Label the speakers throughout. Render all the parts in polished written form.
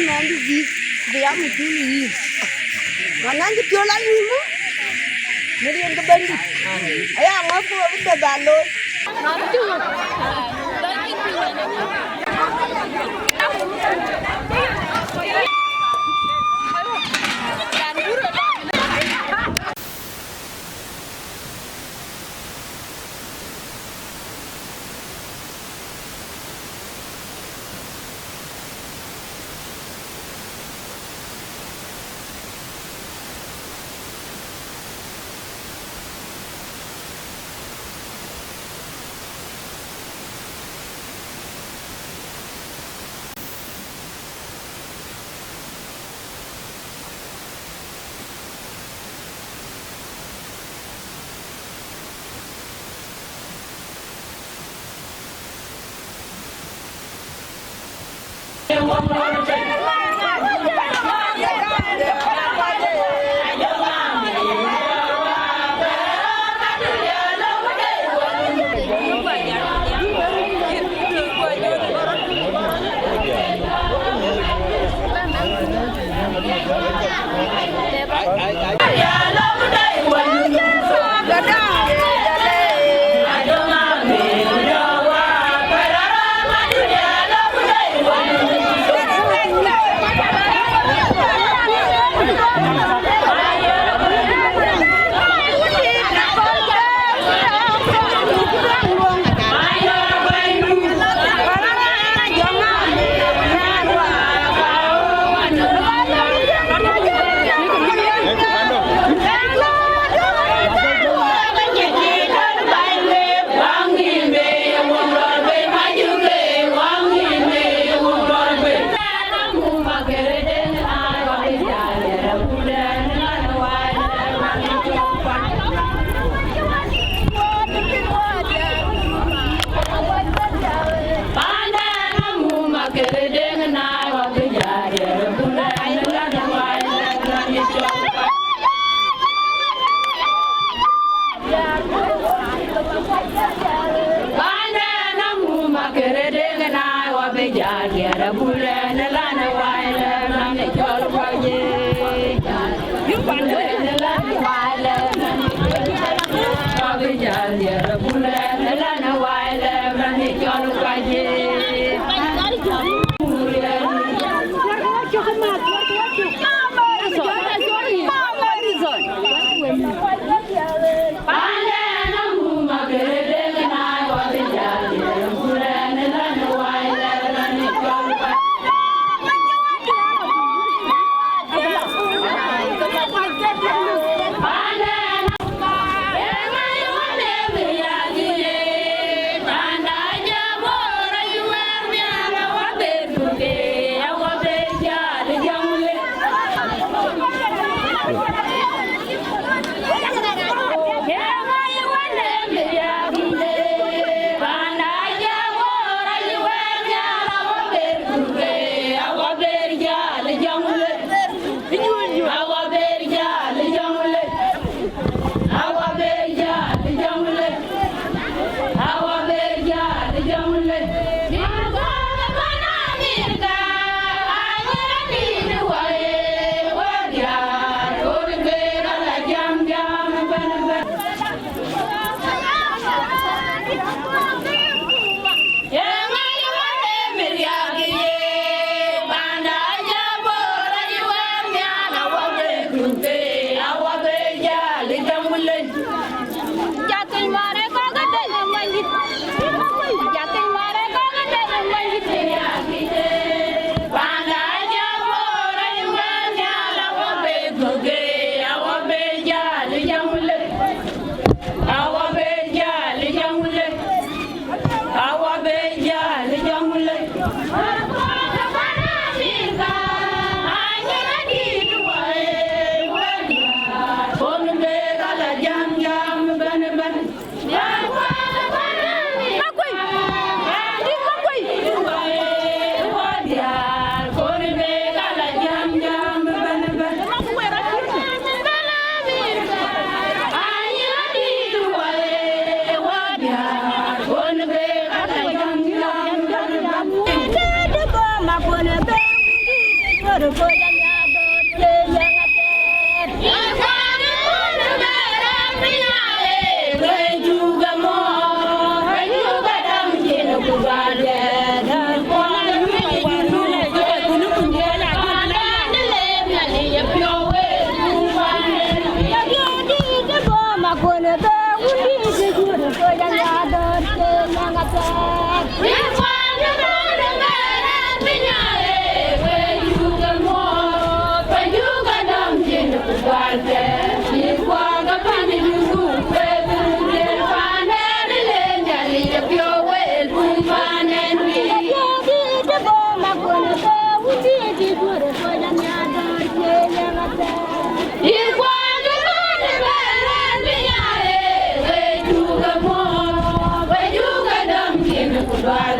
Speaker 1: Nanti di dia mesti ni. Mana kita jualan ni mu? Mari yang kebandi. Ayah ngapu udah baloi. Nanti.
Speaker 2: Bye.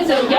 Speaker 2: Son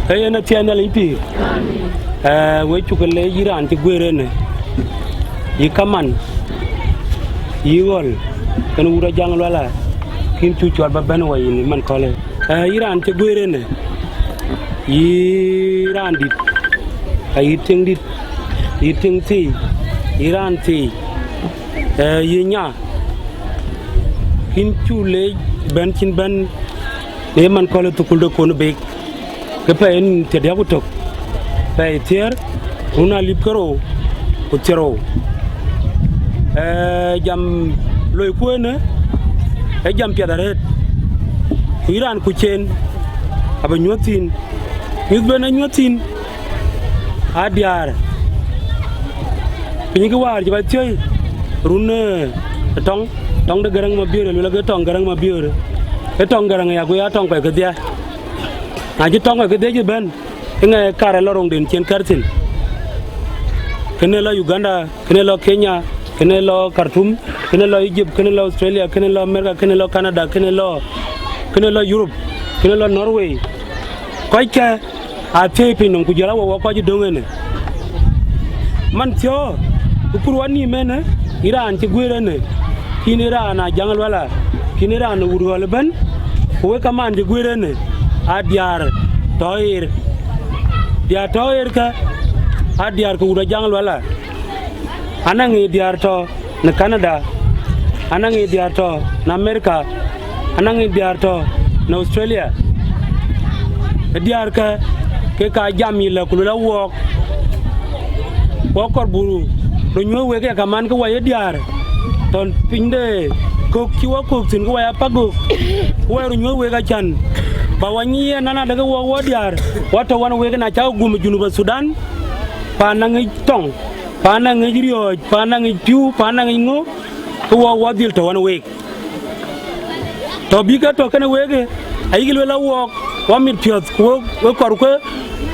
Speaker 2: ay na tiana limpi we chukale Iran ti gwerene yi kaman yi wol kan wura Ajak Luala kin tu chwal ba ben way ni man kole Iran ti gwerene yi ran dit ay ting dit yi ting ti Iran ti yi nya kin chule ben chin ben e man kole tukul de kono be ke pen te dia butok pe tier una lipkaro utero jam loy kuene jam piadaret Iran ku chen aba nyotin mis bena nyotin a Diar pini ko war ba tioy rune tong de garang ma biure lu la ga tong garang ma biure e tong garang ya ku ya tong pe ke dia a ji tong ke dia ben nga kare lorong den chen kartin kene la Uganda kene la Kenya kene la Khartoum kene la Egypt kene la Australia kene la America kene la Canada kene la Europe kene la Norway ko ka a tepi non ku jara wo ko ji dongene man tio ku wani mena Iran ci gwerene kini Iran Ajak Luala kini Iran wurwal ban ko ka man ji gwerene a Diar toir dia toir ka a Diar ko wura Ajak Luala anangi Diar to na Canada anangi Diar to na America anangi Diar to na Australia Diar ka ke ka jami la kulula wok wokor buru do nyowe ke ka man ko waye Diar ton pinde ko kiwa ko tin ko waya pago waru nyowe ga chan ba wani nana daga wo Diar wato wan we na cha gum junuba Sudan pa nangi tong pa nangi riyo pa nangi piu pa nangi ngo ko wo dil to wan we to biga to kana wege ayigil wala wok wa mit piot ko kor ko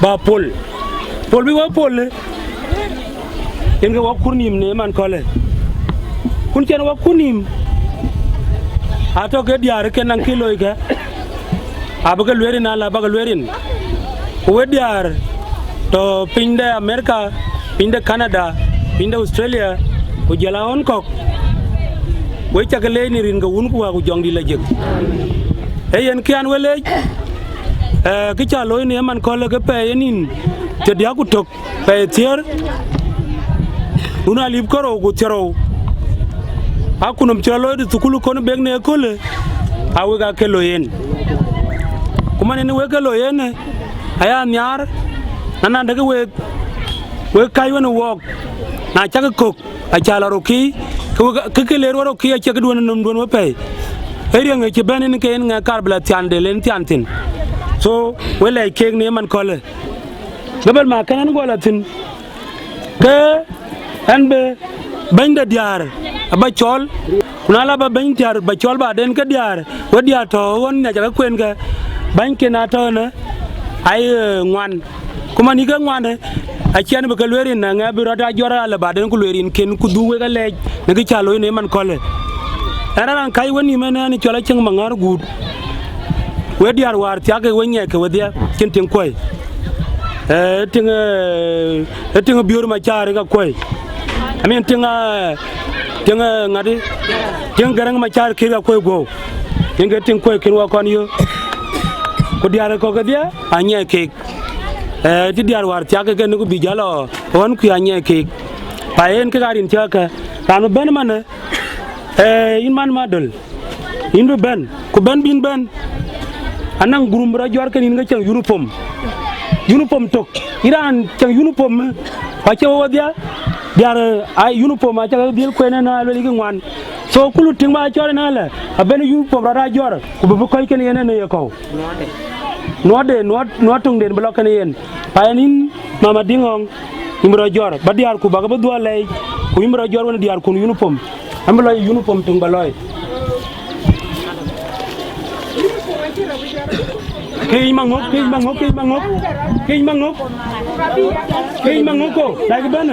Speaker 2: ba pol bi wa pol en ga wa kurnim ne man kole kun chen wa kunim ato ke Diar ke nan kilo ga abaga lwerin ala baga lwerin ko Diar to pinde America pinde Canada pinde Australia ko jala on kok we chagale ni rin ga wun ko wa ko jongdi la jek en kian wele ki cha loy ne man kole ke pe yenin te dia ku tok pe tier una lip koro ku tero akunum chalo de tukulu kono begne kole awe ga ke loyen kuma ne we ke loyen aya nyar nana daga we kai wona wok na chaga kok a chala roki ke le ro roki a chaga don nom don pe eri nga ci benin ke nga karbla tiande len tiantin so we lay kek ne man kole gabal ma kanan gola tin ke anbe banda Diar aba chol kuna la ba ban Diar ba chol ba den ke Diar we Diar to won na jaga kwen ga ban ke na to na ay ngwan kuma ni ga ngwan a cian ba ka lerin na nga bi rata jora la ba den ku lerin ken ku duwe ga lej ne ga chalo ne man kole araran kai woni mena ni chola cheng mangar gud we Diar war ti age wonye ke wedia kin tin koy tinga biur ma chare ga koy amen tinga ngadi tinga garang ma char ke ga koy go tinga tin koy kin wa kon yo ko Diar ko ga dia anye ke ti Diar war ti age ken ko bi jalo won ku anye ke paen ke garin ti aka tanu ben man in man madol indu ben ku ben bin ben anang gurum ra jor kan nga chang uniform tok Iran chang uniform pa chewo dia Diar ay uniform a chang dil ko na lo ligi ngwan so kulu ting ma chore na la a ben uniform ra jor ku bu koy ken yene ne ko no tung den blok kan yen panin mama dingong imra jor ba Diar ku baga ba do lay ku imra jor wona Diar ku uniform ambalo uniform tung baloy Kei mangok ko dag ben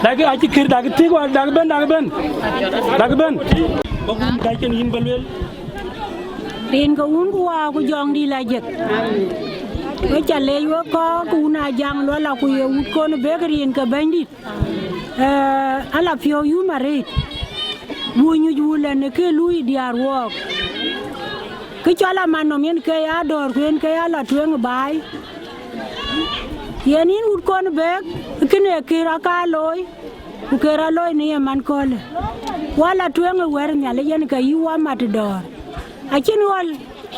Speaker 2: dag achi kir dag tigo dag ben bagum dai ken yin balwel
Speaker 3: rin ka un ku wa ku jong di la jek we chale yo ko ku na jang lo la ku ye u ko no be rin ka bandit ala pio yu mare wunyu jula ne ke lui diar wo ke chala manom yen ke ya dor ken ke ya la twen bai yenin ut kon be kene kira ka loy ku kera loy ne man kole wala twen wer nyale yen ka yu wa mat dor akin wal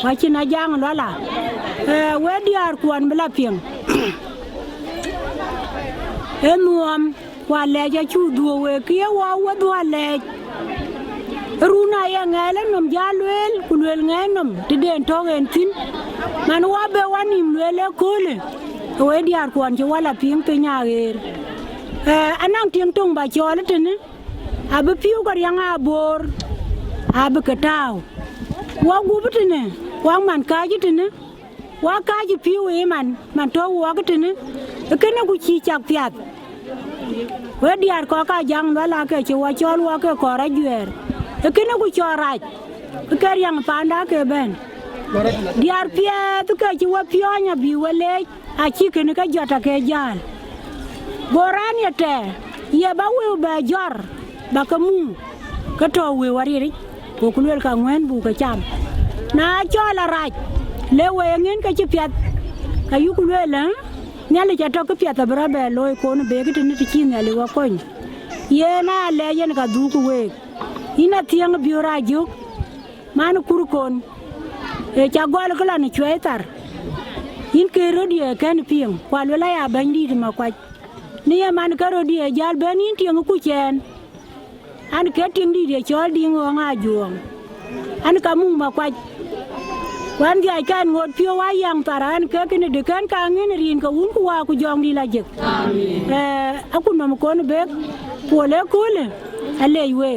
Speaker 3: wakin ajang lola we diar kwan bla piem enuam wale ja chu duo we ke wa do le runa ya ngala nom jalwel kulwel nganom tiden togen tin man wa be wanim lwele kole we diar kwan je wala ping pe nyager anang tieng tong ba chole tene abe piu gar yang abor abe kataw wa gubutene wa man kaji tene wa kaji piu e man to wa tene kene ku chi chak piat we diar ko ka jang wala ke che wa chol wa ke ko ra jwer kene ku choraj ker yang panda ke ben diar pie tu ke chi wa pionya bi wele a chi kene ka jota ke jal boran yete ye ba we ba jor ba kamu ka to we wariri ko kulwel ka ngwen bu ka cham na chola raj le we ngin ka chi piat ka yu kulwel nyale cha to ka piat bra be loy ko no be ke ni ti chin le wa kon ye na le yen ka du ku we ina tiang biura juk man kurkon e chagol kala ni chwetar in ke rodie kan pieng kwalwela ya bandi ma kwa ni man ka rodie jal ben in tiang ku chen an ke ting di de chol ding nga juong an ka mu ma kwa wan dia kan ngot pio wa yang taran ke kene de kan ka ngin rin ka un ku wa ku jong di la jek amin aku no ko no be pole kole ale ywe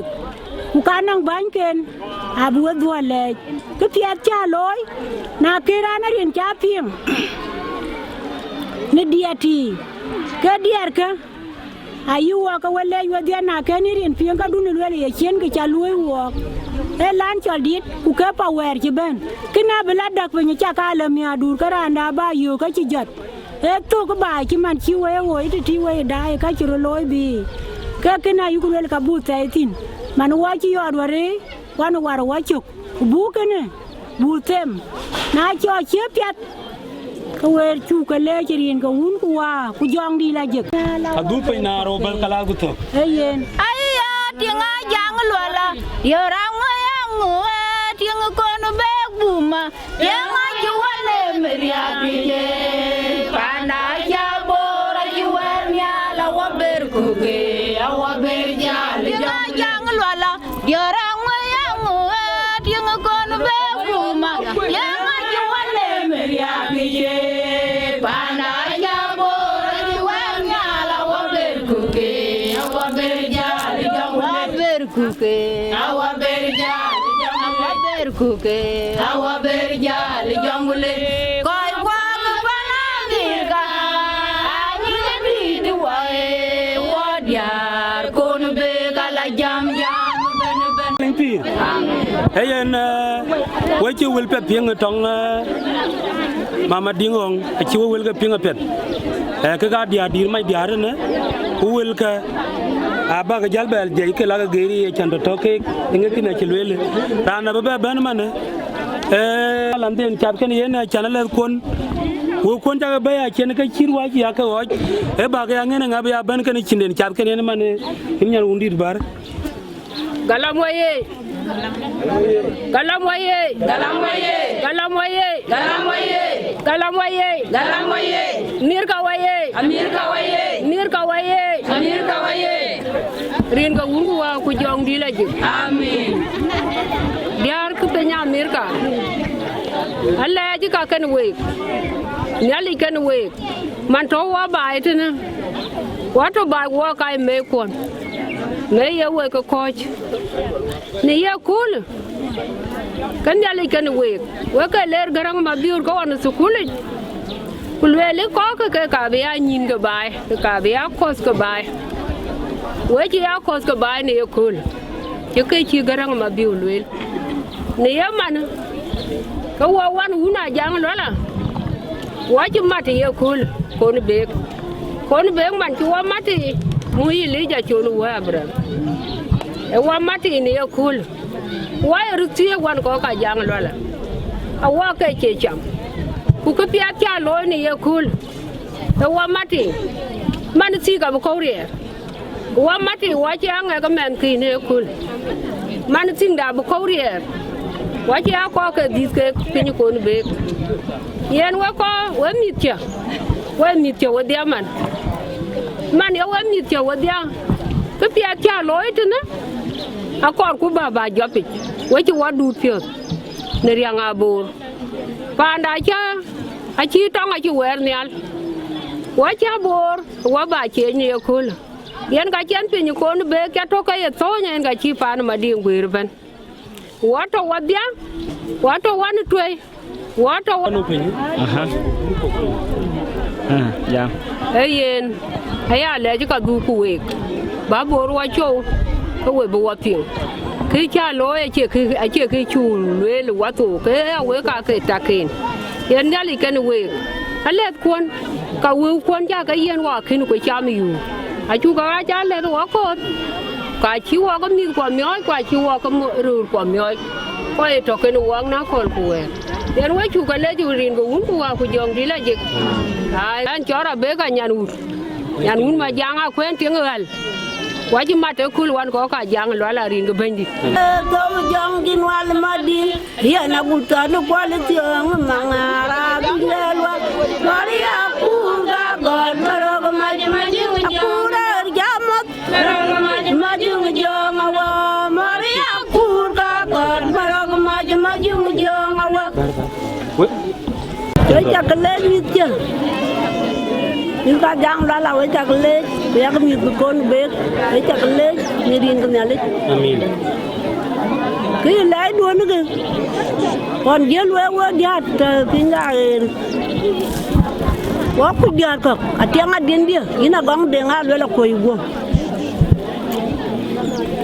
Speaker 3: ku kanang banken abu dwale ke piat cha loy na kirana rin cha ping ne diati ke diar ka ayu wa ka wale yu dia na ke ni rin ping ka dun le ye chen ke cha loy wo e lan chol dit ku ke pa wer ci ben kina bela dak pe ni cha ka le mi adur ka randa ba yu ka ci jot e to ko ba ci man ci we wo ti we dai ka ci loy bi ke kina yu ku le ka bu tai tin man wa ci yor ware wan war wa ci bu kene bu tem na cho ci piat ka wer chu ka le ci rin ka hun ku wa ku jong di la jek
Speaker 2: adu pe na ro bal kala guto
Speaker 3: yen
Speaker 1: aya tinga jang lola yorang yang tinga kono be buma yang ju wale meria bije panda ya bora ju warnya la wa ber ku ge wa ber ja tinga jang lola yorang yang tinga kono be buma yang ju wale meria bije panda ya bora ju warnya la wa ber ku ge wa ber ja kuke awa berja li jongule koy kwa panandirga ani di duwae wodiar kono be kala jam ben
Speaker 2: pir ayen we ci wel pe pieng tong mama dingong ci wel ga pieng pet ke ga dia dir mai diar ne wel ka aba ga jalbel je ke la ga geri e chando toke inga kina chilwele rana baba ban man landen chap ken yena channel kon wo kon ta ba ya ken ka chirwa ya ka wo e ba ga ngene ngabe ya ban ken chinden chap ken yena man himnyal undir bar
Speaker 1: galamoye galamoye galamoye galamoye galamoye galamoye galamoye nirka waye amirka waye nirka waye amirka waye rin ga wungu wa ku jong di la ji amin diar ku penya amirka alla ji ka kan we nyali kan we man to wa ba itena wato ba wa kai me kon me ye we ko coach ne ya kul kan nyali kan we ka ler garang ma biur ko on su kul kulwele ko ka be ya nyin ga bai ka be ya kos ga bai we ji ya kos ga bai ne kul ke chi garang ma biur lwel ne ya man ka wa wan una Ajak Luala wa chi mati ye kul kon be man chi wa mati mu yili ja chulu wa abra e wa mati ni ye kul wa ruti wan ko ka Ajak Luala a wa ke che cham ku ka pia cha lo ni ye kul e wa mati man si ka ko ri wa mati wa chi anga ka men ki ni ye kul man sing da bu ko ri wa chi a ko ke dis ke pin ko ni be yen wa ko wa mitya wa dia man ya wa mitya wa dia ka pia cha lo itna a ko ku ba jopi wa chi wa du pio ne riang abur panda cha a chi tong a chi wer nyal wa cha bor wa ba che ni kul yen ka chen pin ko ni be ka to ka ye to yen ka chi pa na ma ding wir ban wa to wa dia wa to wa ni twe wa to wa
Speaker 2: dạ
Speaker 1: yen aya le ji ka du ku we ba bor wa cho ko we bo wa pin ki cha lo e che ki chu le lu wa to ke we ka ke ta kin yen ya li ken we ale kwon ka we kwon ja ka yen wa kin ko cha mi yu a chu ka cha le ro ko ka chi wa ko mi ko myo ka chi wa ko ru ko myo ko e to ken wa na ko ku we yen we chu ka le ju rin ko un ku wa ku jong di la je ai an cho ra be ka nyan un ma jang a kwen tiếng gal wa ji ma te kul wan ko ka Ajak Luala rin ko bandi
Speaker 3: to jong din wal ma di ya na bu ta no quality ang mangara bilwa maria ku ga god maro ko ma ji ku ra jamot ma ji jong wa maria ku ga god maro ko ma ji jong wa Với chắc lên như chưa nhưng các giang đó là với chắc lên với các miếng con biết với chắc lên như điên cái nhà lên
Speaker 2: amin
Speaker 3: cái lấy đuôi nữa kìa còn dưới đuôi quá điạt pin ra quá cút điạt cực à tiếng ăn điên đi ý là con đèn ăn là quay qua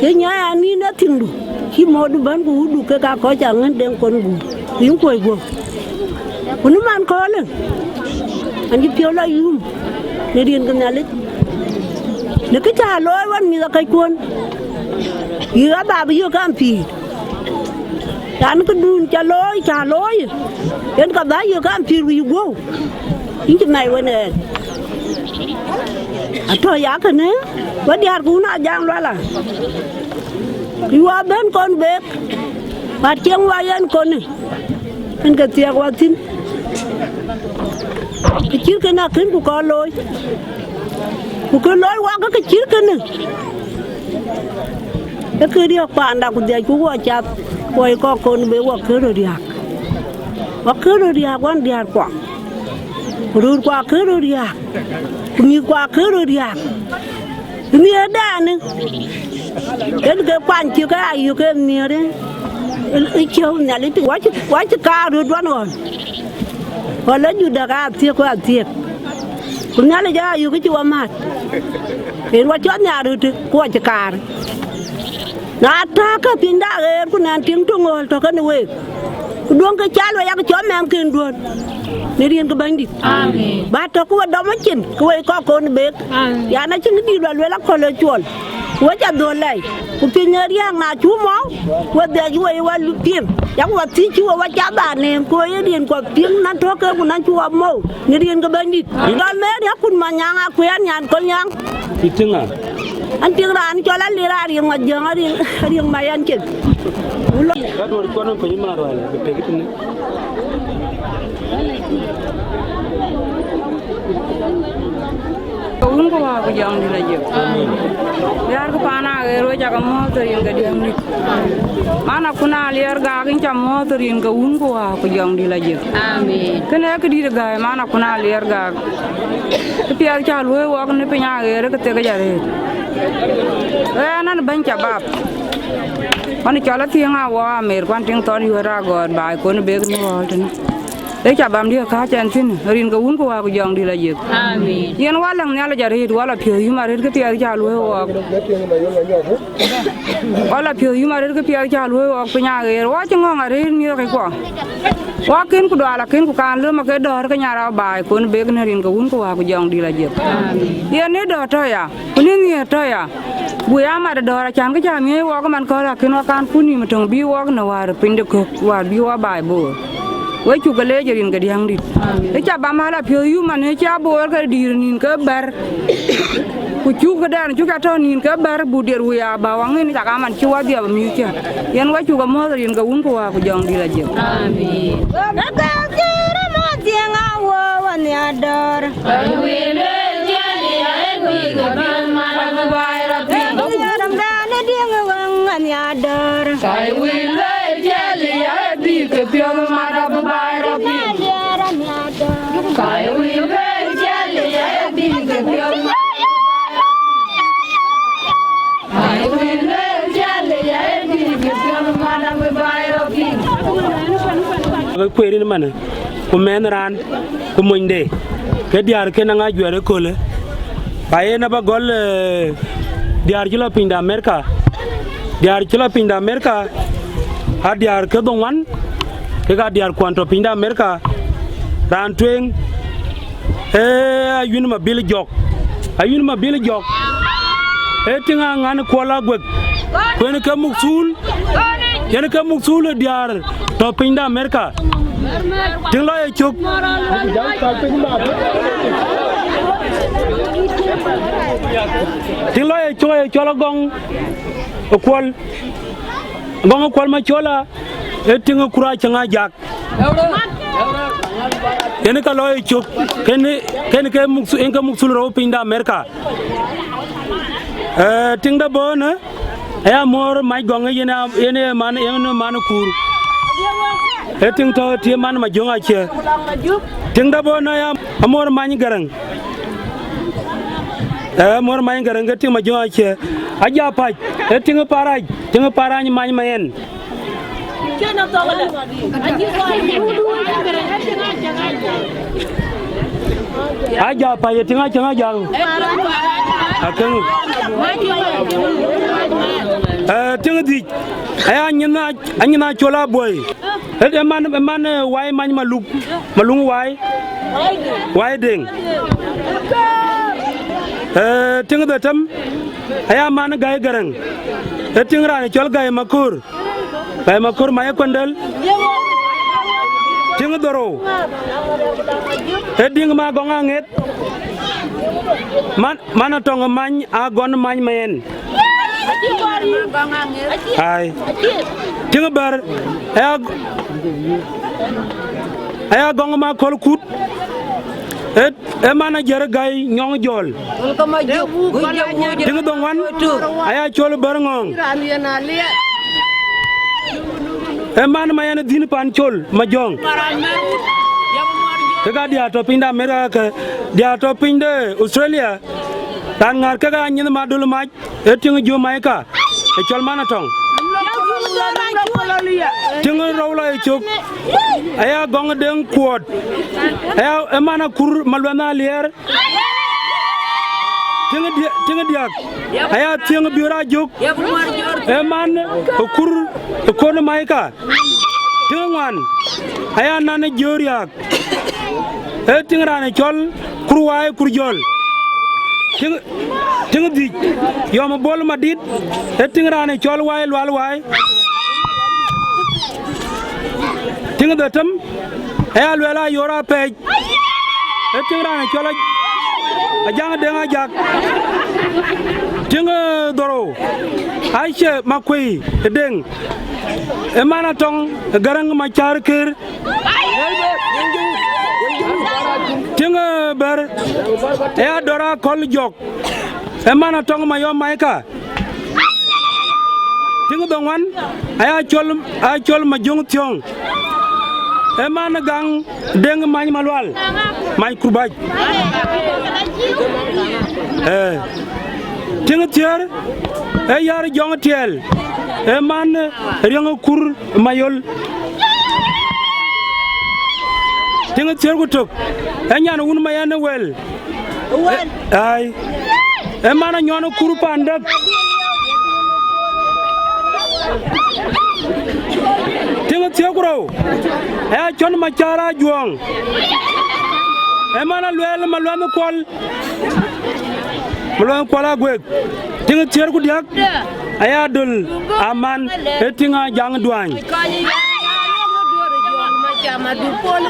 Speaker 3: cái nhà anh đi nó thình đủ khi mua đồ bán cũ đủ cái cá có chẳng ăn đèn con bù tiếng quay qua nó man có lên anh đi phiêu lại yum để điên cái nhà lên để cái trả lối vẫn như là cái cuốn như là bà bây giờ cái phi anh cứ đun trả lối đến cả bà giờ cái phi vì vô những cái này vậy nè à thôi giá cái này với Diar cũng là Ajak Luala đi qua bên con bếp và chiang qua anh con này anh cái tiệc qua tin cái chiếc cái nào khiến của con lôi của cái lối qua cái chiếc cái này cái cứ đi học bạn đọc của thầy chú qua chặt quay con bé qua cứ rồi đi học quan Diar quảng rồi qua cứ rồi đi học như qua cứ rồi đi học như ở đây nữa cái quan chưa cái ai yêu cái nhiều đấy cái chiều nhà lấy từ quá chứ cao rồi đoán rồi còn lấy được cái thiệt cũng nhớ là do yêu cái chùa mát hiện qua chót nhà rồi thì qua chứ cao na ta cái pin đã rồi cũng nàn tiếng trung rồi cho cái này cũng đuông cái cháo rồi cái chó mèm kiên luôn để điên cái bánh đi ba cho cũng đóng mấy chín cái có con bếp ya nó chính đi rồi lắc con lên chuồn quá chặt đồ này cũng pin nhớ đi hàng nào chú máu quá để chú ấy qua lụt tiền chẳng qua tí chú qua chả bàn này cô ấy điên qua tiếng nó thoát cái của nó chú màu để điên cái bánh đi đó mấy đứa cũng mà nhang à quen nhàn con nhang
Speaker 2: tiếng à
Speaker 3: anh tiếng là anh cho lá lira riêng mà giờ riêng mày anh chừng
Speaker 2: cái đồ con nó phải mà rồi cái cái này
Speaker 4: Kau ko wa ko jang dila je liar ko pana ge ro jaga motor yin ga diam ni mana kuna liar ga gin cham motor yin ga un ko wa ko jang dila je
Speaker 1: amin
Speaker 4: kana ka dir ga mana kuna liar ga piar cha lo wa ko ne penya ge re ka te ga jare nan ban cha bab man cha la ti nga wa mer kwan ting ton yu ra god ba ko ne be ni wa tan để cha bam dia ka chan tin rin ka un ko wa ko jong di la yek
Speaker 1: Amin.
Speaker 4: yen wala ngala jare wala pyo yu ma re ke pya ja lo wa wala pyo yu ma re ke pya ja lo wa ko nya ge wa chi ngong are ni ke ko wa ken ku dala ken ku kan le ma ke dor ka nya ra ba ko ne be ne rin ka un ko wa ko jong di la yek yen ne do to ya ku ni ni to ya bu ya ma do ra chan ka ja mi wa ko man ko ra ken wa kan pu ni ma tong bi wa na wa pin de ko wa bi wa ba bo với chú cái lễ gia đình cái điang đi, cái cha ba má là phiêu yu mà này cha bố cái đi nhìn cái bar, của chú cái đàn chú cái thằng nhìn cái bar bù điệt rồi à bảo anh ấy chắc mình chú ở địa phương như thế, yên với chú cái mơ rồi cái uống của dòng đi là gì?
Speaker 1: Amin.
Speaker 2: cái quê đi mà nè, của men ran, của mình đây, cái Diar cái năng ai duyệt cái lẽ, bây giờ ba gol Diar chỉ là pin đam America, Diar chỉ là pin đam America, Diar cái đông anh, cái Diar quan trọng pin đam America, ran tuyên, ayun mà bil jok, tiếng Anh qua la quật, quên cái mục sul, cái mục sul Diar to pin đam America. Tiếng nói chụp tiếng nói cho là gong qual mà cho là tiếng kura chẳng ai giặc cái này cái nói chụp cái mục sul rau pin đam America tiếng đó bữa nữa more mai gong cái mana kur tiếng to thì man mà giống ai chưa tiếng đó bữa nay more mai garang more mai garang cái tiếng mà giống ai chưa aja pai tiếng para như mai mayen aja pai tiếng aja akan tiếng gì anh na chola boy man wai man malung wai ding tiếng da tam aya man gay garang tiếng ra chol gay makur maya kondal tiếng doro ding ma gonga nget man tong man agon man mayen ai tiếng bar aya gong ma kol kut mana jar gay nyong jol tiếng dong wan aya chol bar ngong man mayen din pan chol ma jong kaga dia to pinda America dia to pinda Australia tangar kaga nyin ma dul ma ting jo mai ka chol mana tong ting raw la chop aya gong deng quod aya mana kur malwana lier ting dia aya ting biura juk man kur ko mai ka ting wan aya nan joriak ting rane chol kurwai kurjol ting di yom bol madid ting rane chol wai lwal wai ting datam aya lwala yora pej ting rane chol ajang denga jak ting doro aisha makui deng emana tong garang ma char kir tiếng ber dora kol jok emana tong ma yo maika tiếng dongwan chol ma jong tiong emana gang deng man malwal mai kurbaj tiếng tier yar jong tiel eman riang kur mayol tinga tier ku tok enya no un mayane wel ai e mana nyono kuru pandak tinga tier ku ro e chon machara juang e mana lwel malwam kol malwam kola gwek tinga tier ku diak aya dul aman e tinga jang duan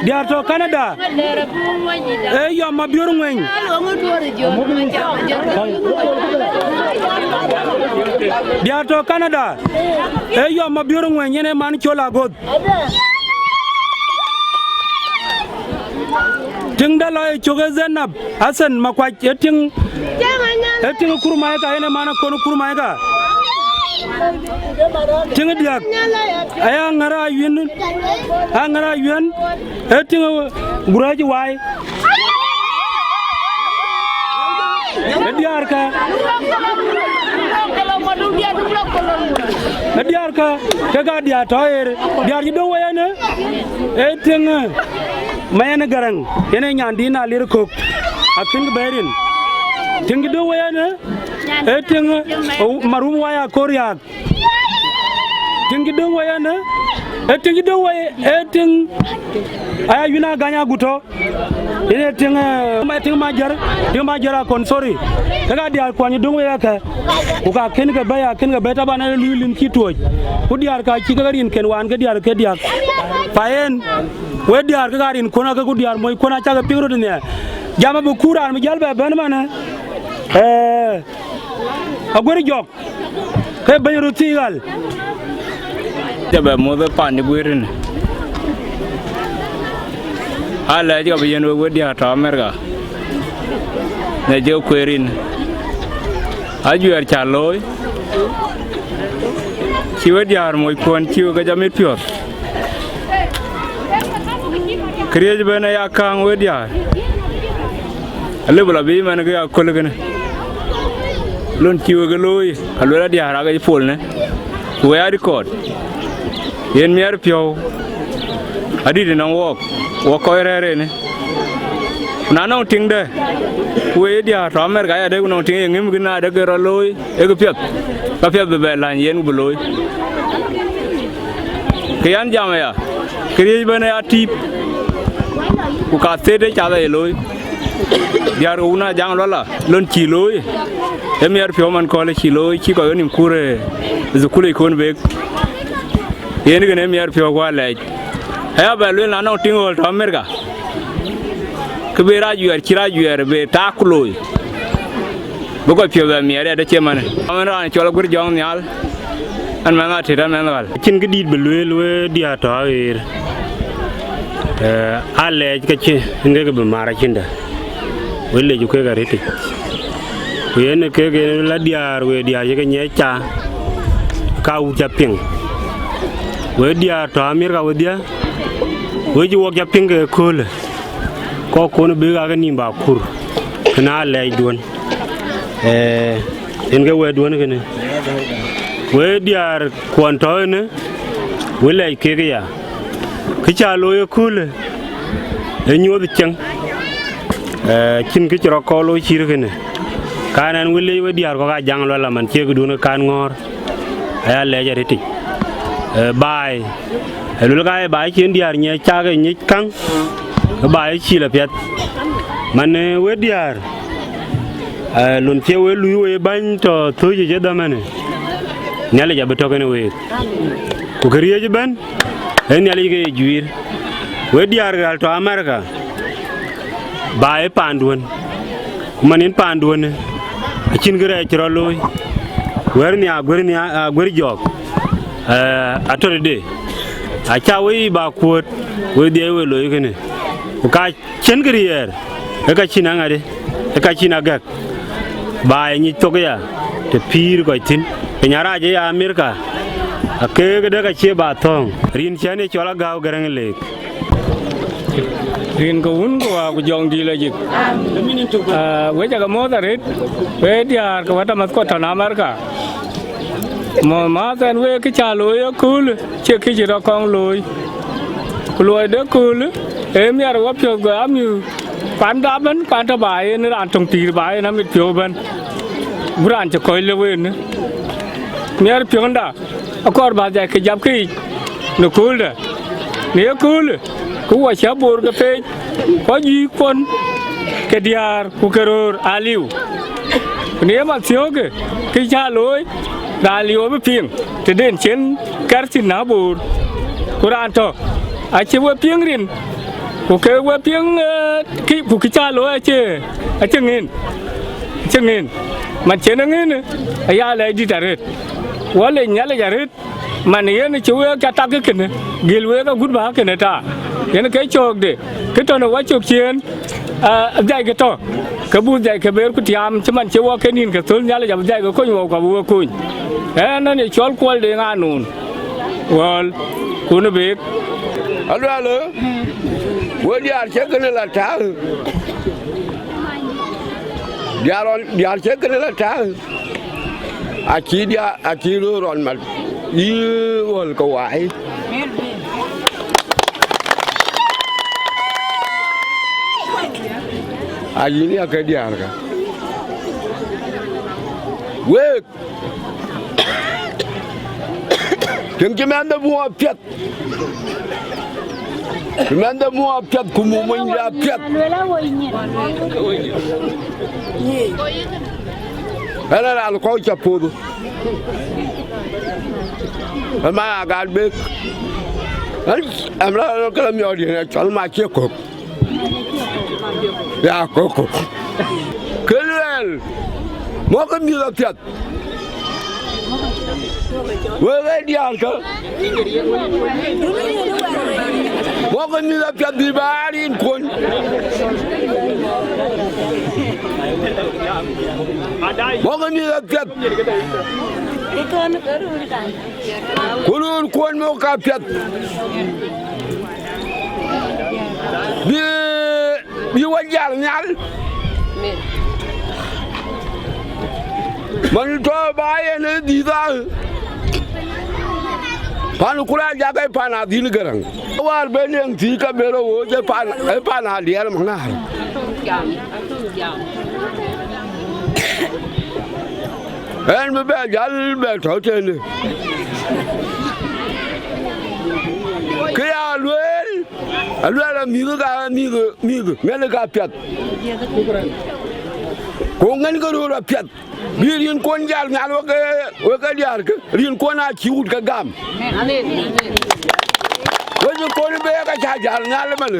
Speaker 2: Diar to Canada e yo ma biur ngwen Diar to Canada e yo ma biur ngwen yene man chola god ting da loy choge zenab Hasan Makuac eting kurmay ka yene man ko kurmay ka tinga diak aya ngara yuen tinga guraji wai diar ka ga dia toyer diar ji do wayane tinga mayane garang yene nyandi na lir kok akin berin tinga do wayane tinga marum waya koryak tingi do wayana tingi do way ting aya yuna ganya guto ine ting majar kon sorry kaga diar kwani do waya ka uka ken ga beta bana lulin kitoj ku diar ka ci ga rin ken wan ga diar ke diak fayen we diar ga rin kona ga ku diar moy kona ca ga pingro ne jama bu kuran mi jalbe ben mana agori jok ke bayru tigal
Speaker 5: jabe modo pani buirin ala jabe yeno wodi ata America ne je kwerin ajuer chaloy kiwe diar moy kon kiwe ga jamit piot kriye bena ya kan we diar ale bula bi man ga kolgene lon kiwe ga loy alwala diar ga polne we are record yen mier pio adi de non wok rere ne na non tingde we dia to America ya de non ting ngim gina de gero loy e go piet ka piet be lan yen bu loy kian jam ya kriye bena ya tip ku ka tede cha de loy dia ro una jang lola lon chi loy e mier pio man ko le chi loy chi ko nim kure zukule kon be yen gene mier pio kwa le ha ba lu na no tingol to America ke be rajuer kirajuer be takuloy bu ko pio ba mier de chemane amana an chola gur jong nyal an ma ngati dan men wal
Speaker 2: cin ga dit be lu dia to er ale ka ci ngega be mara cinda welle ju ke ga reti yen ke la diar we diar ye nye cha ka u ja ping we dia to America we dia we ji wok ja ping ko no be ga ni ba kur na le don en ga we don ke ne we diar kon to ne we le ke ya ki cha lo ye kule e nyo de chang kin ki ro ko lo chi ke ne kanan wile we diar ko ga jang lo la man che gu duna kan ngor aya le ja reti bai lu ga bai chen diar nye cha ga nye kang bai chi la pet man we diar lun che we lu we ban to thu je da man ne le ja beto ke ne we ku kriye je ban en ne le ge juir we diar gal to America bai pandun manin pandun chin gere chro loy werni agwer jog atore de acha we ba kuot we de we loy kene ka chen gere yer ka china ngade ka china gak ba ni tokya te pir ko tin nyara je ya America ake de ka che ba thong rin chane chola gaw garang le
Speaker 5: rin ko un ko ku jong di la jik we jaga mo da ret we diar ko wata mas ko ta America mo ma tan we ki cha lo yo kul che ki ro kong loy ku loy de kul em nhà rồi phiếu cái am như quan đáp bên quan thà bài nên ăn trong tì bài nó mới phiếu bên bữa ăn cho coi lưu nữa nhà rồi phiếu đó akor bà dạy cái giáp cái nó cool đấy nếu cool cũng phải xếp bột cái phê có gì con cái Diar cũng cái rồi aliu nếu mà thiếu cái cha lối đã liều với phiền thì đến trên cái xin nào bột Quran to ai chơi với phiền riêng của cái với phiền cái cha lối ai chơi ngin mà chơi nó ngin ai lại đi tarit wala nyala jarit man yen chuwe ka ta ke ne gilwe ka gudba ke ne ta yen ke chok de ke to no wa chok chien dai ke to ka bu dai ke ber ku tiam chman chewa ke nin ke tul nyala jam dai ko nyo ka bu ku na ni chol kol de nga nun wal ku ne be
Speaker 6: alo wo Diar che ke ne la ta Diar che ke ne la ta Aci dia aci lu ron mal wol ko waay aji ni ak Diar ka wek ken ci mende bu piat mende bu piat ku mu mun ya piat Era la ko chapudo. Ma gal bek. Amla ko mi odi na chol ma che ko. Ya ko. Kelel. Mo ko mi la piat. Wo ga Diar ka. Mo ko mi la piat di bari kon. Mo ko mi la piat. Kulun kon mo ka piat. Bi wajal nyal. Man to baye ne di da. Pan kula jaga pan adil garang. War beneng ti ka bero wo je pan Diar mangna. En me be jal be to tene. Kya alwel mi ngene ka piat. Ko ngene ko ro piat. Rin kon jal nyal wo ka Diar ke rin kon a ciut ka gam. Wo ko be ka jal nyal man.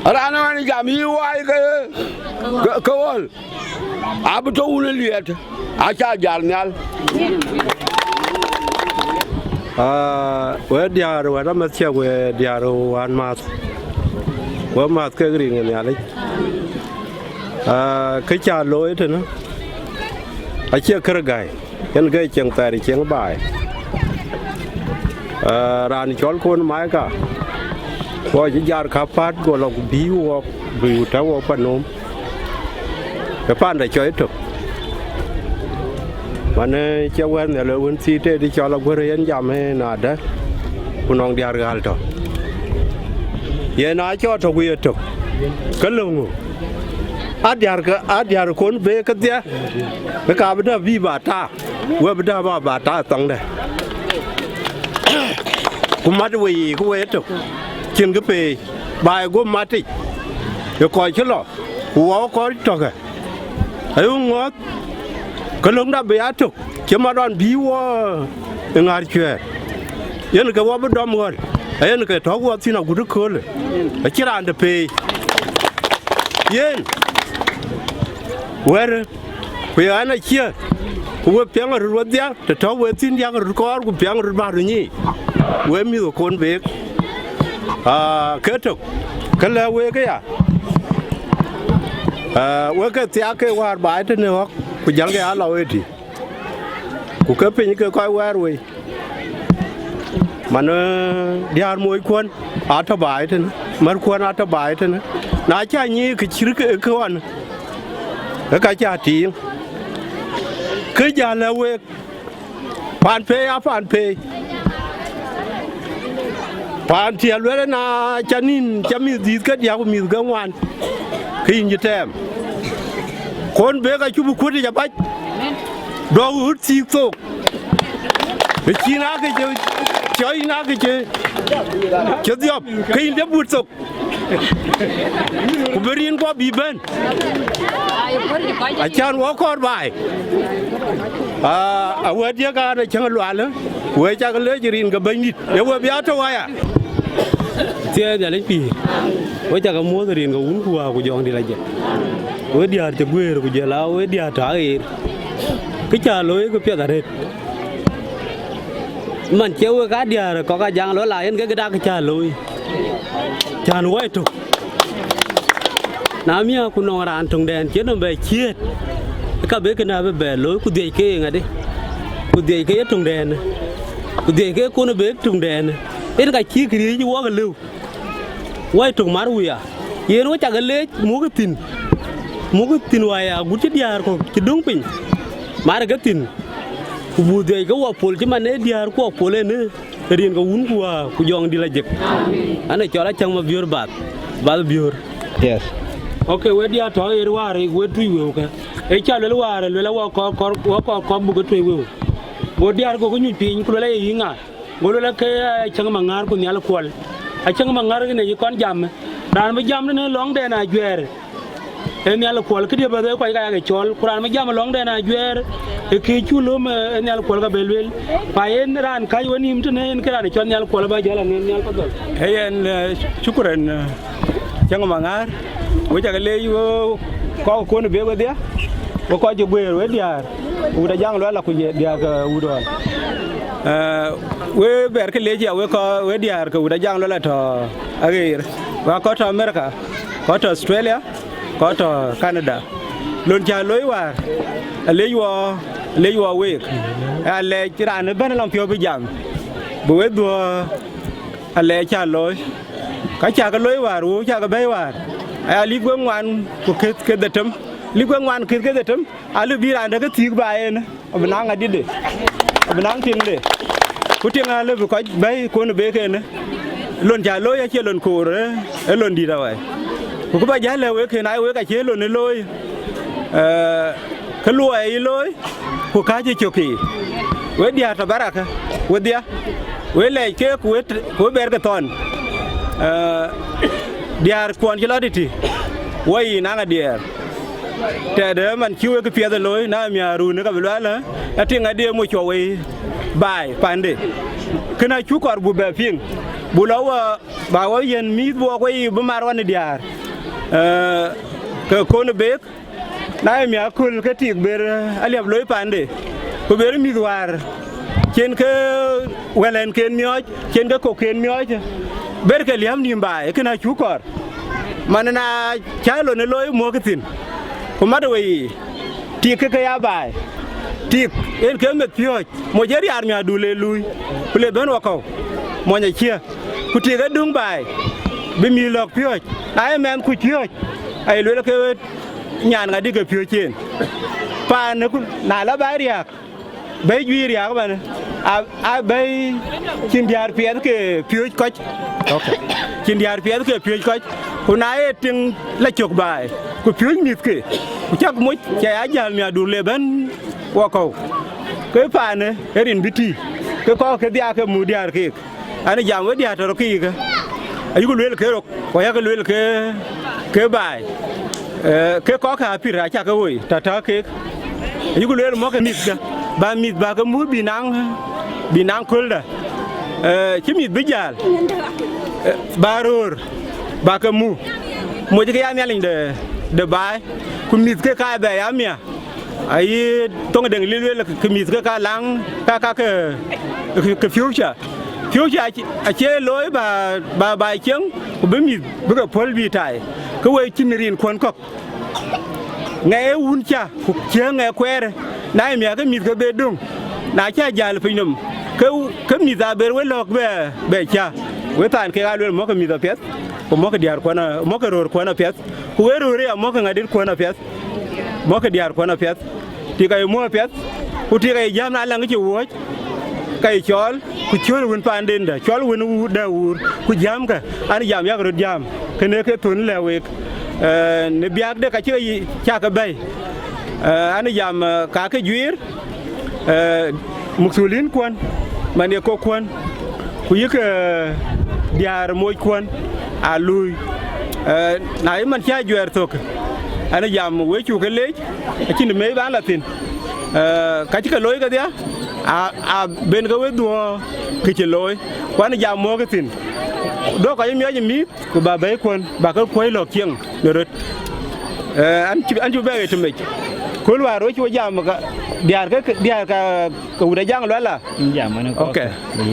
Speaker 6: Rana man gam yi wai ka wol. Abu to wona liet a cha jal nyal
Speaker 7: we Diar wa da ma che we Diar wan ma ke ring ne ale ke cha loi te no a che kar gai yen gai cheng ta ri cheng bai ran chol kon mai ka ko ji Diar ka pat go lo bi wo ta wo panom cái pan này chơi được, mà này chơi quen này là quen xí thế đi cho là quen jam hay nào đó, punong Diar gal đó, ye na cho thôi quý được, cái lồng, Diar con về cái gì, cái cả bên đó vi bà ta, qua bên đó bà ta tăng đây, cũng mất về cũng về được, trên cái bề bài cũng mất đi, rồi coi chứ lo, cũng có cho cái ai ngót cái lồng đã bị át chụp chỉ mà đoàn biu ngar chuyện yên cái what bên đó mua yên cái tháo what xin nào cũng được khơi chỉ là ăn được pay yên where bây anh ấy chia cũng piang ở ruột dia để tháo what xin dia cái ruột cũng piang ở bao nhiêu we mi có con về kết thúc cái là we cái à we cái tia cái war bài thế này hoặc ku jal cái alo eti ku cái pin cái coi war we mà nó Diar môi quân ata bài thế này mà quân ata bài thế này na cha nhi cái chữ cái con cái cha tiếng cái giờ là we pan pe à pan pe pan ti alwele na chanin chami dis ka dia ko mi ga wan kin jitem kon be ga chubu kudi ja baj do ut si so be china ke je choi na ke je diop kin de but so ku berin ko bi ben a chan wo kor bai a wadia ga da chang lwala we cha ga le jirin ga banit e wo bia to waya
Speaker 2: tia da le pi we cha ga mo rin ga un ku wa ku jong di la je we dia te gwer ku je la we dia ta e cái cha lối cái phía đấy mình chiếu cái dia có cái giang lối lại cái đa cái cha lối cha lối tu nam ya ku no ran tung đèn chết nó về chiết cái bé cái nào về lối ku dây cái ngay đi ku dây cái tung đèn ku dây cái cô nó bé tung đèn cái cái chi cái gì chứ quá cái lưu quay tung mar uya yên nó chắc cái lết mua cái tin hoài à gút chết dia ko chỉ đúng pin mar ga tin ku bude ga wa pol ci man e diar ko pole ne rin ga wun ku wa ku jong di la jek ana chola chang ma biur bat bal biur yes okay we dia to e ware we tu we ka e cha le ware le wa ko bu ga tu we go diar go nyu pin ku le yi nga go le ke chang ma ngar ku nyal kol a chang ma ngar ne yi kon jam dan ma jam ne long de na jwer en yalla kol ke ba ko ga ga chol quran ma jam long de na jwer e ke chulo ma en yalla kol ga belwel pa en ran kay woni mtene en kra de chon yalla kol ba jala en yalla ko dol
Speaker 5: en shukran chang mangar we ta le yo ko no be dia ko je gwer we diar u da jang lo la ku je dia ga u do we ber ke le je we ko we diar ko u da jang lo la to agir wa ko to america ko to australia có to Canada luôn cha lối war lấy wo week ale chira ne ben long pio bi jam bu we do ale cha lối ka cha ka lối war u cha ka bay war ali gwe ngwan ku ke datam li gwe ngwan ke datam alu bi ran da ka ti ba en abna nga dide abna tin de ku tinga le ko bay ko no be ke ne luôn cha lối ya che luôn ko re e luôn di da wai ku ba ja le we ke nai we ka che lo ne loi ka luai loi ku ka je choki we dia ta baraka we dia we le ke ku ber ka ton diar kon je loditi we na nga diar te de man ki we ke pia de loi na mi aru ne ka bla la ati nga de mo cho we bai pande kana chu kor bu be ping bu lawa ba wa yen mi bo ko bu mar wan diar ke kono bek na mi akul ke tik ber aliab loy pande ko ber mi war ken ke welen ken mioj ken ke ko ken mioj ber ke liam ni mbae kena chukor manana chalo ne loy mo kitin ko madwe tik ke ya bai tik en ke met pioj mo jeri ar mi adule lui kule ben wako mo nya chia ku tik dung bai bi mi lok pioj ai men ku pioj ai lwe ke nyan ga diga pio chen pa ne ku na la ba riak be jwi riak ba ne a be kin diar pie ke pio ko okay kin diar pie ke pio ko ku na e tin la chok bai ku pio mit ke ku chak mo cha ya jal mi adu le ben wo ko ke pa ne erin biti ke ko ke dia ke mu diar ke ani jam we dia to ki ke ayu ku lwe ke ro ko ya ke lwe ke bai ke ko ka pira cha ka woi ta ke yu le mo ka mit ga ba mit ba ka mu binang kulda ki mit bijal barur ba ka mu mo je ya mi alin de bai ku mit ke ka ba ya mi ai tong de le ke mit ke ka lang ka ke future a che lối ba bài chướng của bên mình bây giờ phơi vi tài cái quay chim riêng quan cọc nghe un cha cuộc chiến nghe quê đấy nãy mẹ cái mít cái bê đông nãy cha già là phải nằm cái mít ra bê với lọc bê cha với tàn cái alo mò cái mít apet mò cái diar quan mò cái ror quan apet quê ror ya mò cái ngadir quan apet mò cái diar quan apet thì cái mò apet thì cái jam na lang cái chuột
Speaker 7: kai chol ku chol won panden da chol won da wur ku jam ka an jam yak ro jam kene ke tun lewe ne biak de ka chi cha ka bay an jam ka ke juir muksulin kwan mane ko kwan ku yik diar moy kwan a lui na man cha juer tok an jam we chu ke lej chi ne me ba la tin ka chi ka loy ka dia a ben ga we do ki chi loy kwan jam mo ka tin do ka yemi ya mi ku ba bay kwan ba ka koy lo kieng ne rot an chu be te me ko wa ro chi jam ka diar ka udah jang lo la okay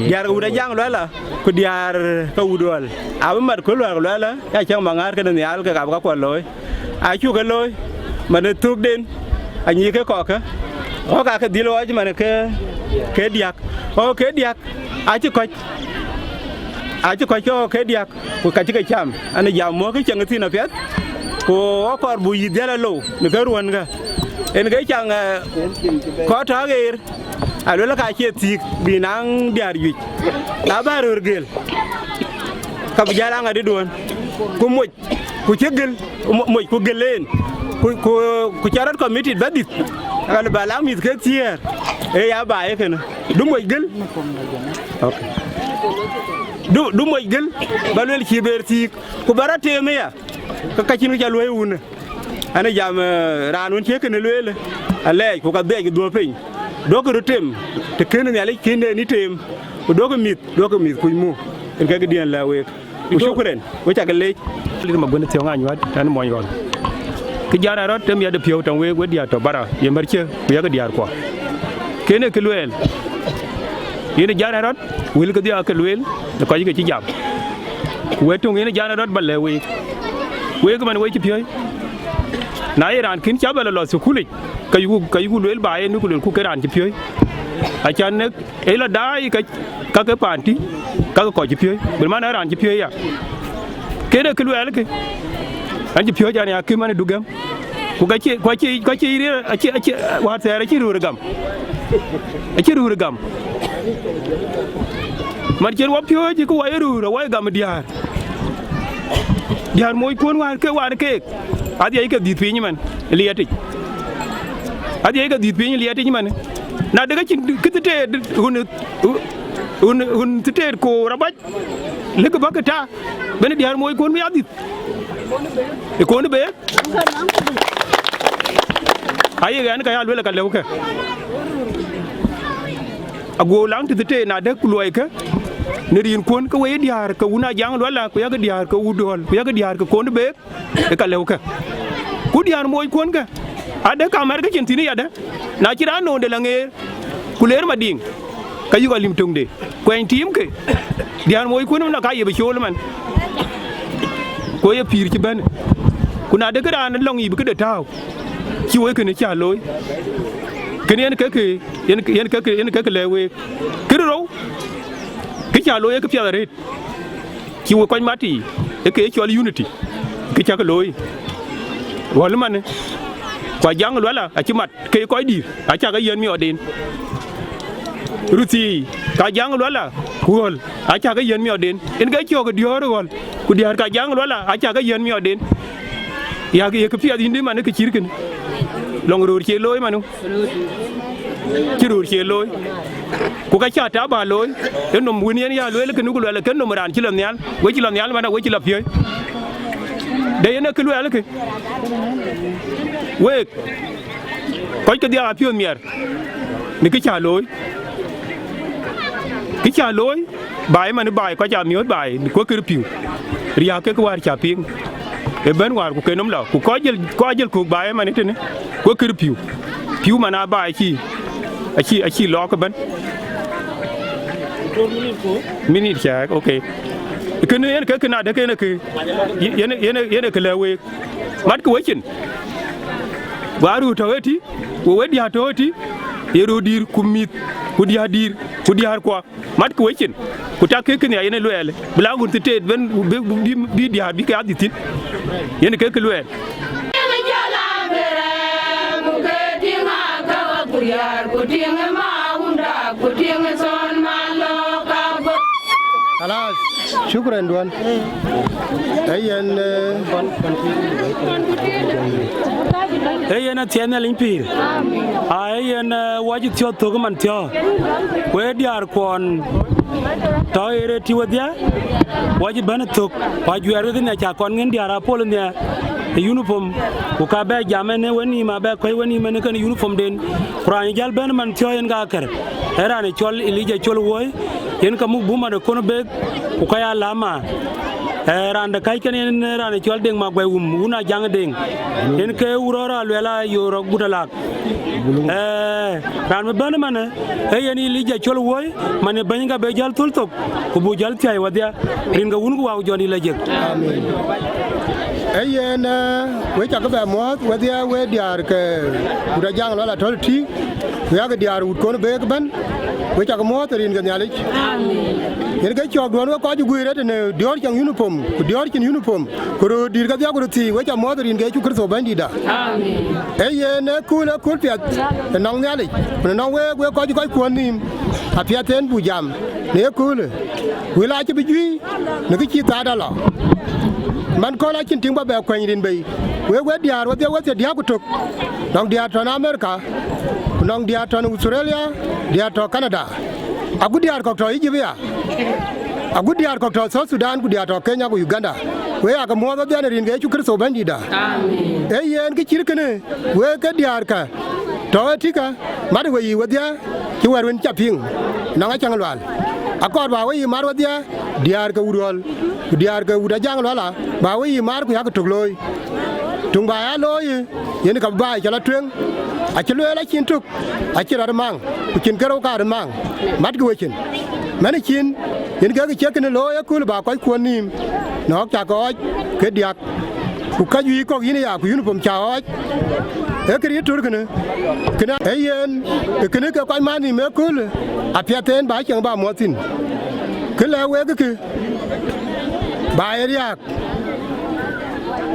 Speaker 7: diar udah jang lo la ku diar ka udol a mat ko lo la ya chang mangar ka ne al ka ko loy a chu ka loy man tuk den anyi ke ko ka o ka dilo ji man ke diak o ke diak a chi ko ke diak ku ka chi ka cham an jam mo ke chang tin na pet ko ko bu yi dela lo ne ka ruan ga en ga chang ko ta gir a lo ka che tik binang diar yu la ba ro gel ka bu jala nga di don ku moj ku chegel moj ku gelen ku charat committee badit ala bala mit ke tier e ya ba e kana du moj gel okay du moj gel ba lo ki ber tik ku barate me ya ka chinu ja lo wuna ana jam ranun che kana lo le ale ku ka de do pin do ko tem te ken ne ale ken ni tem do ko mit ku mu en ka dien la we ku shukren we ta gele li ma gona te nga nywa tan mo ngon ki jara rot tem ya de pio tan we dia to bara ye marche ku ya ga diar ko ken ke luel ye jara rot wil ko dia ke luel ko ji ke ci jam we to ngi jara rot balle we ko man we ci pio na iran kin cha bala lo su kulik kayu luel ba ni ku ku keran ci pio a chan ne e la dai ka ke panti ka ko ci pio bil man ran ci pio ya kede ke luel ke an ci pio jan ya ke man dugam ku ga ci ko ci ri a ci wa ta ra ci ru gam a ci ru gam man ken wa pio ji ko wa ru wa gam diar moy kon wa ke adi ay ka dit piñ man liyati adi ay ka dit piñ liyati man na daga ci kitete hun tete ko rabaj leg bakata ben diar moy kon mi adit e kon be ay gan ka yal wala ka lew ka ago lang tete na de ku loy ka ne rin kon ka we diar ka una jang wala ko ya ga diar ka udol ko ya ga diar ka kon be e ka lew ka ku diar moy kon ka ada kamar ka cintini ada na kira no de lange kuler mading kayu ga lim tongde ko en tim ke diar moy kon na ka yebe chol man ko ye pir ci ban kuna de gara na long yi bi ka taw ci we ke ne cha loy ken yen ka lewe kiro ke cha loy ke pya ret ci we ko mati e ke chol unity ke cha ko loy wala man kwa jang wala a ci mat ke ko dir a cha ga yen mi odin ruti ka jang wala wol a cha ga yen mi odin en ga cho ga dior wol ku diar ka jang wala a cha ga yen mi odin ya ga ke pya din man ke chirkin long rur che loy manu ci rur che loy ku ka cha ta ba loy en nom win yen ya loy le ke nu wala ken nom ran ci lam nyal we ci lam nyal man we ci la pye de yen ke loy ke we ko ke dia pye mier ni ke cha loy bai man bai ko cha miot bai ko ke piu ria ke war cha ping e ben war ku ke nom la ku ko jel ku bai man tene ko ke piu mana bai chi lo ka ban minute cha okay ke ne ke na de ke ne ke yene ke lewe mat ko wechin waru taweti wo wedi ha taweti yero dir kumit ku diar ko mat ko wechin ku ta ke ne yene loele blangun te ben bi diar bi ka aditin yene ke loele
Speaker 4: Kutiang ma unda kutiang son
Speaker 7: Shukran duan. Ayen
Speaker 2: na tiene limpir ayen waji tio to man tio we diar kon to ere ti wadia waji bana to waji ere ne cha kon ngin diara pol ne uniform ko ka be jamene woni ma be koy woni men kan uniform den qur'an jal ben man tio en ga ker era ne chol ilije chol woy yen ka mu buma de kono be ko ka ya lama randa kai ken randa chol deng ma gwai una jang deng en ke urora lela yoro gudalak ran me ban man yeni lija chol woy man banga be jal tul tok ko bu jal tay wadia ringa wun ko waw joni la jek
Speaker 7: amen ayen we ta ko be mo wadia we diar ke buda jang la tol ti we ga diar wut ko be ban we ta ko mo rin ga nyali amen yen ga chok don ko ju guire ne dior chang uniform ku dior kin uniform ko ro dir ga ya ko ti we ta mo rin ga chu krso bandi da amen ayen ku na ku pet nong nyali nong we ko ju ko nim a pet ten bu jam ne ku le we la chi bi ji ne ki ta da la man ko la chin ting ba be ko rin be we diar we dia ku tok nong dia to na America nong dia to Australia dia to Canada agu diar ko to Egypt ya agu diar ko to South Sudan ku diar to Kenya ku Uganda we aga mo ba dia rin ge chu krso bandi da amen yen ki chirkene we ka diar ka to tika mar we yi wadia ki warwen chaping nanga changalwal akor ba we mar wadia diar ka urol diar ka uda jangalwala ba we mar ku ya ka togloy tung ba ya loy yen ka ba cha la twen a ci la chin tuk a ci ra mang ku chin karo ka mang mat ku chin man chin yen ga ke ken lo ya ku ba ko ko nim no cha ko ke diak ku ka yi ko yin ya ku uniform cha o e ke tur ken kena yen ken ka ko man ni me ku a pya ten ba chang ba mo tin ke la we ke ba ya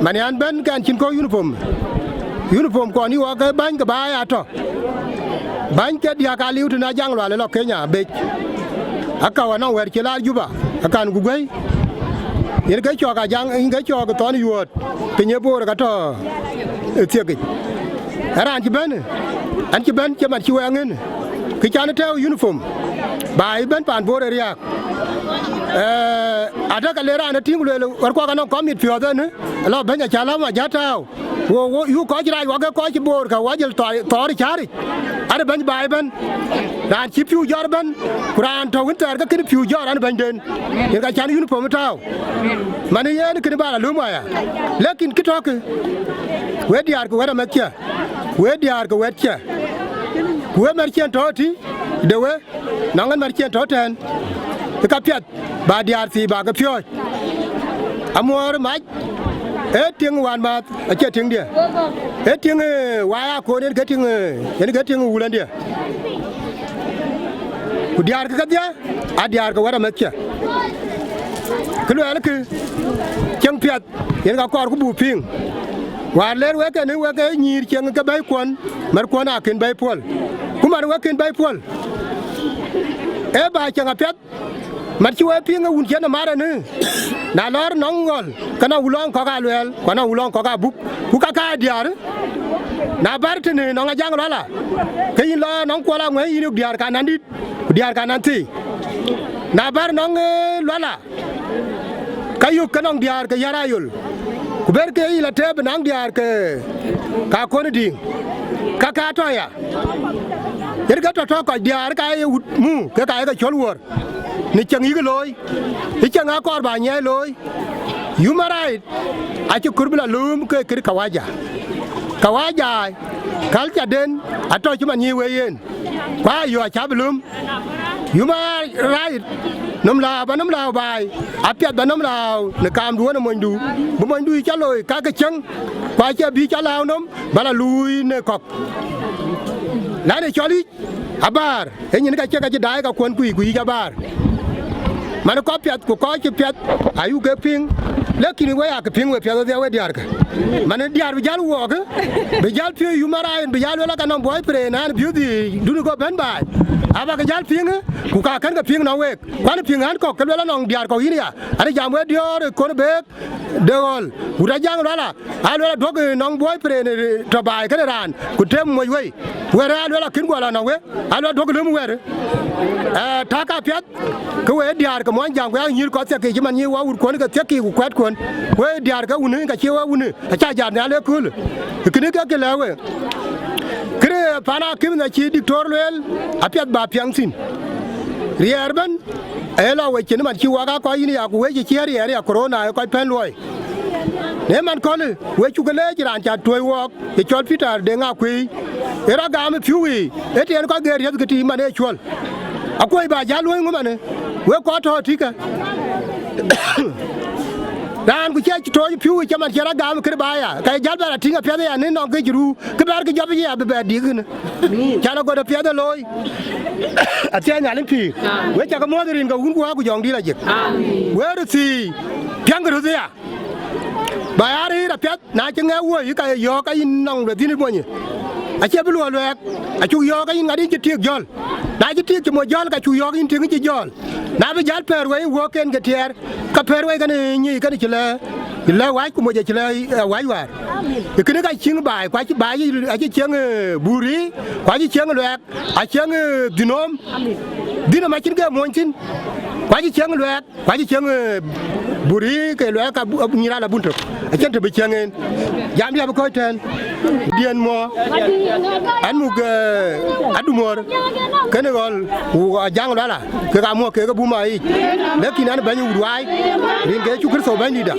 Speaker 7: man yan ben kan chin ko uniform ko ni wa ga ban ga ba ya to ban ke dia ka liu na jang lo le Kenya be aka wa na wer ke la juba aka nu gwe yen ga cho ga jang in ga cho ga to ni yot pinye bo ga to tie ke ara an ti ben ke ma chi wa ngin ki chan te uniform ba i ben pan bo re ya ada ka le ra na tingu le war ko ga no komit pyo de ne lo ben ja la ma ja tao wo yu ko jira wa ga ko ci bor ka wajel to ri chari ada ban bai ban dan ci piu jor ban kuran to winter ga kin piu jor an ban den yen ga chan uniform taw man yen kin ba lu ma ya lekin ki to ke we diar ko wada makya we diar ko wetcha we mer chen to ti de we nangan mer chen to ten ka piat ba diar si ba ga pyo amor ma tiếng hoàn mà chưa tiếng đi tiếng vaya cô đến cái tiếng ulan đi Diar cái gì à Diar cái gì mà kia cái loại là cái chẳng biết hiện cái con cũng bù pin và lên cái nhỉ chẳng cái bay quần mà quần à kinh bay pol cũng mà kinh bay pol bà chẳng biết mặt chú ấy phiên cái uốn chén mà ra nữa, na lor nong ngol, kana ulong có cái luel, kana ulong có cái buk cái Diar, na bar thế này nong ajang Luala, cái lo nong qua là người yêu Diar cái nanti, na bar nong Luala, cái yêu cái nong Diar cái yara yul, kuber cái là thế bên nong Diar cái con đi, cái to ya, cái to cái Diar cái mu cái chol war. Ni chang yi loy ni chang a kor ba nya loy yumarai a chu kurbla lum ke kir kawaja kal cha den a to chu man yi we yen ba yo cha blum yumarai nom la bai a pet ba nom la ne kam du na mon du cha loy ka ka chang ba cha bi cha lao nom bala lui ne kok la ne choli abar e nyi ka cha ka dai ka kon kui cha bar man ko piat ko ci piat ayu ke ping lekin we ya ke ping we piat de we Diar ka man Diar bi jal wo ke bi jal pi yu mara bi jal la ka non boy pre nan beauty du ko ben bay
Speaker 8: aba ka jal ping ku ka kan ka ping na we kwan ping an ko ka la nong diar ko ini ya ari jam we dior ko be de gol ura jang la alo dog nong boy pre ne to bai ka ran ku tem mo we ra alo kin go la na we alo dog lum we ta ka pyat ko we diar ka mo jang we nyir ko te ke man ni wa ur ko ka te ki ku kwat kon we diar ka unu ka che wa unu cha jar na le kul kini ka ke la we kre pana kim na chi diktor lel apiat ba piang sin rierban ela we chen man chi wa ga ko yin ya ku we chi rier ya corona ko pen loy ne man ko le we chu gele jiran cha toy wo e chol peter de nga kwi era ga me piwi e ten ko ger yet gati man e chol akoy ba ja loy ngumane we ko to tika dan ku ci to piu ci man jara gam kir baya kay jalbara tinga pede ya ne no ke juru ke bar ke jabi ya be digna jana go do pede loy atya nyalin pi we ta ko modrin ga gun ku jong di la jek we ru si pyang ru ya bayari da pet na ci nga wo yi kay yo kay nong de dini boñi a ci bu lo lek a ci yo kay ngadi ci tik jol na ci tik ci mo jol ka ci yo yin tinga ci jol na be jal per we wo ken ga ter ka per we kan ni kan ci la wai ku mo je ci la wai war ke ne ka ching bai kwa ci bai a ci cheng buri kwa ci cheng lek a cheng dinom dina ma cin ga mo cin kwa ci cheng lek kwa ci cheng buri ke lek ka ni la bunto a cin te be chengen jam ya ko ten dien mo an mu ga adu mor ken gol u jang la ke ga mo ke ga bu mai lekin an ba ni wai rin ge chu kir so ba ni da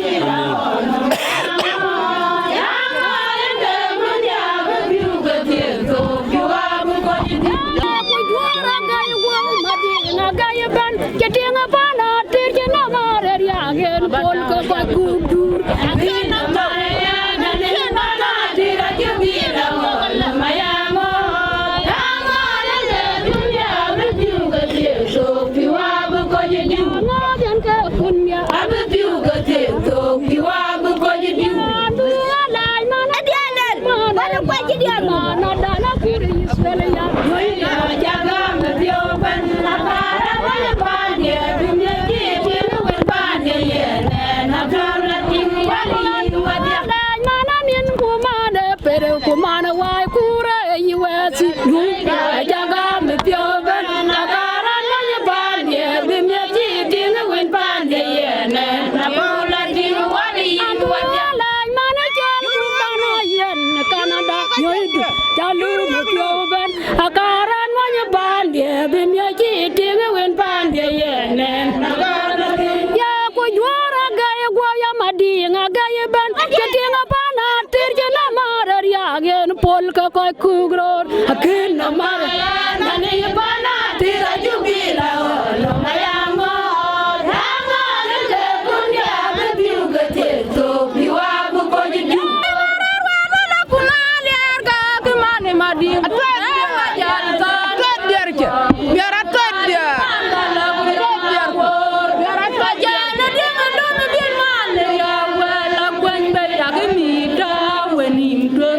Speaker 1: Kumana wai kura yiwasi jaga me pioben nagara nanya bande bimye tinga wen bande yene na bola tinga wadi wadya mana jal kumana yen Canada yoidu jalu me pioben agara nanya bande bimye tinga wen bande yene ya ko jwara gaya goya madinga gaya ban tinga bana tirjana again polka ko kugror akin na mara nani bana tira jubila lo mayango ranga le kunya be biugate to biwa ko jidu wala kumale ga kumane madi atwa jan ta der ke biara tadya biara twa jan de ndo me bil mane ya wala gwen be ya mi da wenim to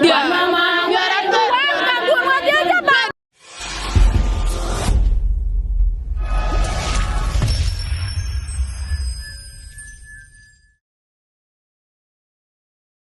Speaker 1: Yeah.